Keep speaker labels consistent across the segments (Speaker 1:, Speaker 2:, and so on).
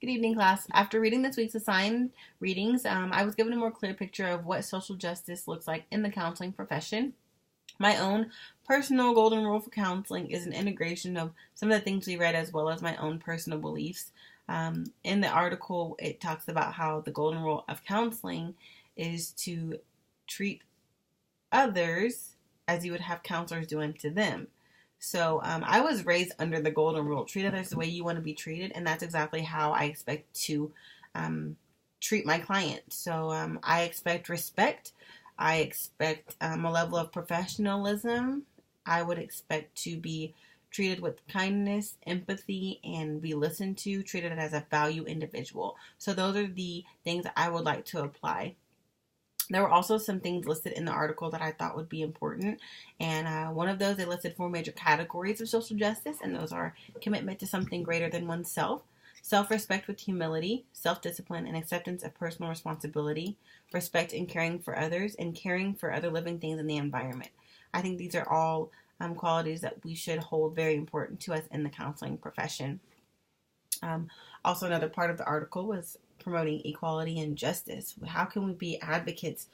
Speaker 1: Good evening, class. After reading this week's assigned readings, I was given a more clear picture of what social justice looks like in the counseling profession. My own personal golden rule for counseling is an integration of some of the things we read as well as my own personal beliefs. In the article, it talks about how the golden rule of counseling is to treat others as you would have counselors do unto them. So I was raised under the golden rule: treat others the way you want to be treated, and that's exactly how I expect to treat my clients. So I expect respect. I expect a level of professionalism. I would expect to be treated with kindness, empathy, and be listened to, treated as a value individual. So those are the things I would like to apply. There were also some things listed in the article that I thought would be important. And one of those, they listed 4 major categories of social justice, and those are commitment to something greater than oneself, self-respect with humility, self-discipline and acceptance of personal responsibility, respect and caring for others, and caring for other living things in the environment. I think these are all qualities that we should hold very important to us in the counseling profession. Also, another part of the article was promoting equality and justice. How can we be advocates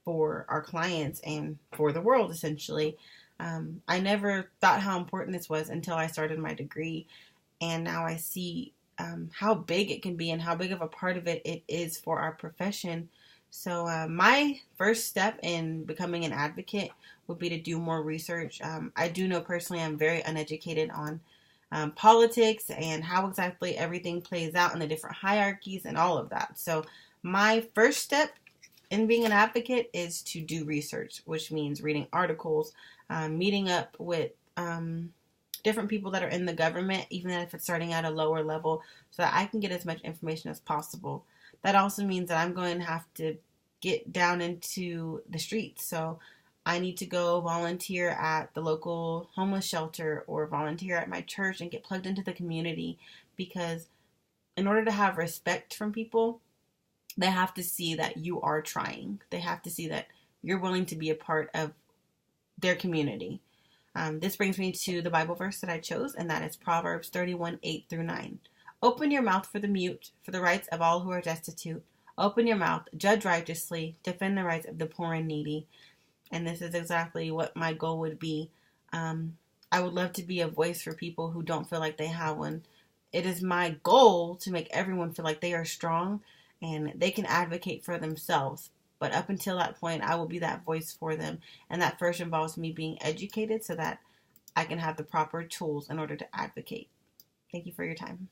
Speaker 1: for our clients and for the world, essentially? I never thought how important this was until I started my degree, and now I see how big it can be and how big of a part of it is for our profession. So my first step in becoming an advocate would be to do more research. I do know personally I'm very uneducated on politics and how exactly everything plays out in the different hierarchies and all of that. So my first step in being an advocate is to do research, which means reading articles, meeting up with different people that are in the government, even if it's starting at a lower level, so that I can get as much information as possible. That also means that I'm going to have to get down into the streets. So I need to go volunteer at the local homeless shelter or volunteer at my church and get plugged into the community, because in order to have respect from people, they have to see that you are trying. They have to see that you're willing to be a part of their community. This brings me to the Bible verse that I chose, and that is Proverbs 31:8-9. Open your mouth for the mute, for the rights of all who are destitute. Open your mouth, judge righteously, defend the rights of the poor and needy. And this is exactly what my goal would be. I would love to be a voice for people who don't feel like they have one. It is my goal to make everyone feel like they are strong and they can advocate for themselves. But up until that point, I will be that voice for them. And that first involves me being educated so that I can have the proper tools in order to advocate. Thank you for your time.